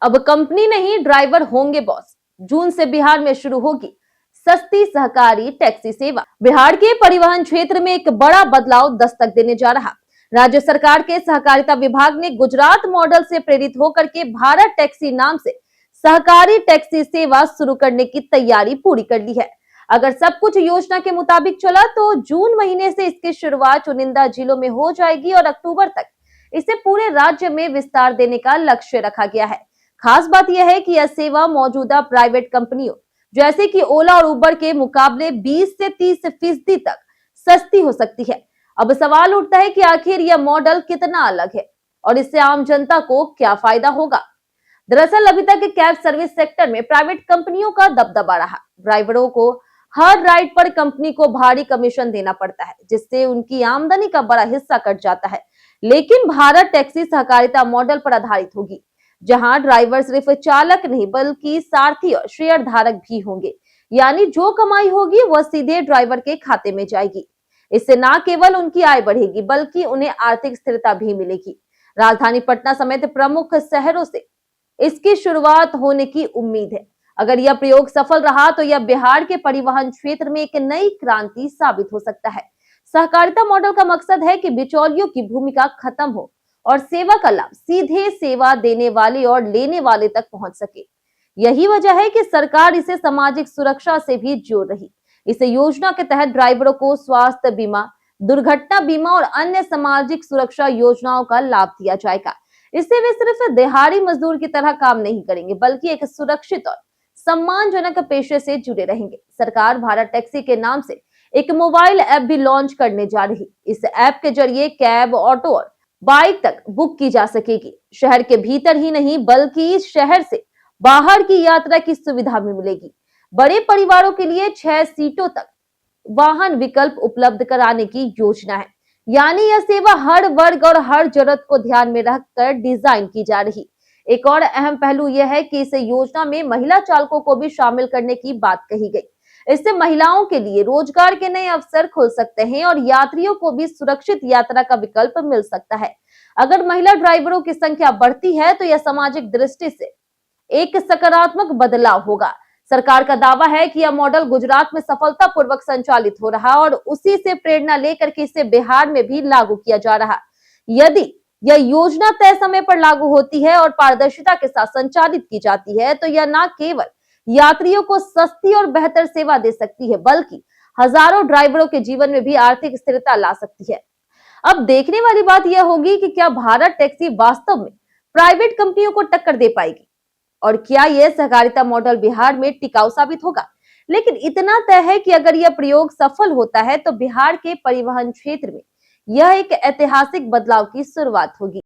अब कंपनी नहीं ड्राइवर होंगे बॉस। जून से बिहार में शुरू होगी सस्ती सहकारी टैक्सी सेवा। बिहार के परिवहन क्षेत्र में एक बड़ा बदलाव दस्तक देने जा रहा। राज्य सरकार के सहकारिता विभाग ने गुजरात मॉडल से प्रेरित होकर के भारत टैक्सी नाम से सहकारी टैक्सी सेवा शुरू करने की तैयारी पूरी कर ली है। अगर सब कुछ योजना के मुताबिक चला तो जून महीने से इसकी शुरुआत चुनिंदा जिलों में हो जाएगी और अक्टूबर तक इसे पूरे राज्य में विस्तार देने का लक्ष्य रखा गया है। खास बात यह है कि यह सेवा मौजूदा प्राइवेट कंपनियों जैसे कि ओला और उबर के मुकाबले 20 से 30% तक सस्ती हो सकती है। अब सवाल उठता है कि आखिर यह मॉडल कितना अलग है और इससे आम जनता को क्या फायदा होगा। दरअसल अभी तक कैब सर्विस सेक्टर में प्राइवेट कंपनियों का दबदबा रहा। ड्राइवरों को हर राइड पर कंपनी को भारी कमीशन देना पड़ता है, जिससे उनकी आमदनी का बड़ा हिस्सा कट जाता है। लेकिन भारत टैक्सी सहकारिता मॉडल पर आधारित होगी, जहां ड्राइवर सिर्फ चालक नहीं बल्कि सारथी और शेयर धारक भी होंगे। यानी जो कमाई होगी वह सीधे ड्राइवर के खाते में जाएगी। इससे न केवल उनकी आय बढ़ेगी बल्कि उन्हें आर्थिक स्थिरता भी मिलेगी। राजधानी पटना समेत प्रमुख शहरों से इसकी शुरुआत होने की उम्मीद है। अगर यह प्रयोग सफल रहा तो यह बिहार के परिवहन क्षेत्र में एक नई क्रांति साबित हो सकता है। सहकारिता मॉडल का मकसद है कि बिचौलियों की भूमिका खत्म हो और सेवा का लाभ सीधे सेवा देने वाले और लेने वाले तक पहुंच सके। यही वजह है कि सरकार इसे सामाजिक सुरक्षा से भी जोड़ रही। इस योजना के तहत ड्राइवरों को स्वास्थ्य बीमा, दुर्घटना बीमा और अन्य सामाजिक सुरक्षा योजनाओं का लाभ दिया जाएगा। इससे वे सिर्फ दिहाड़ी मजदूर की तरह काम नहीं करेंगे बल्कि एक सुरक्षित और सम्मानजनक पेशे से जुड़े रहेंगे। सरकार भारत टैक्सी के नाम से एक मोबाइल ऐप भी लॉन्च करने जा रही। इस ऐप के जरिए कैब, ऑटो और बाइक तक बुक की जा सकेगी। शहर के भीतर ही नहीं बल्कि शहर से बाहर की यात्रा की सुविधा भी मिलेगी। बड़े परिवारों के लिए 6 सीटों तक वाहन विकल्प उपलब्ध कराने की योजना है। यानी यह सेवा हर वर्ग और हर जरूरत को ध्यान में रखकर डिजाइन की जा रही। एक और अहम पहलू यह है कि इस योजना में महिला चालकों को भी शामिल करने की बात कही गई। इससे महिलाओं के लिए रोजगार के नए अवसर खुल सकते हैं और यात्रियों को भी सुरक्षित यात्रा का विकल्प मिल सकता है। अगर महिला ड्राइवरों की संख्या बढ़ती है तो यह सामाजिक दृष्टि से एक सकारात्मक बदलाव होगा। सरकार का दावा है कि यह मॉडल गुजरात में सफलतापूर्वक संचालित हो रहा और उसी से प्रेरणा लेकर के इसे बिहार में भी लागू किया जा रहा। यदि यह योजना तय समय पर लागू होती है और पारदर्शिता के साथ संचालित की जाती है तो यह न केवल यात्रियों को सस्ती और बेहतर सेवा दे सकती है बल्कि हजारों ड्राइवरों के जीवन में भी आर्थिक स्थिरता ला सकती है। अब देखने वाली बात यह होगी कि क्या भारत टैक्सी वास्तव में प्राइवेट कंपनियों को टक्कर दे पाएगी और क्या यह सहकारिता मॉडल बिहार में टिकाऊ साबित होगा। लेकिन इतना तय है कि अगर यह प्रयोग सफल होता है तो बिहार के परिवहन क्षेत्र में यह एक ऐतिहासिक बदलाव की शुरुआत होगी।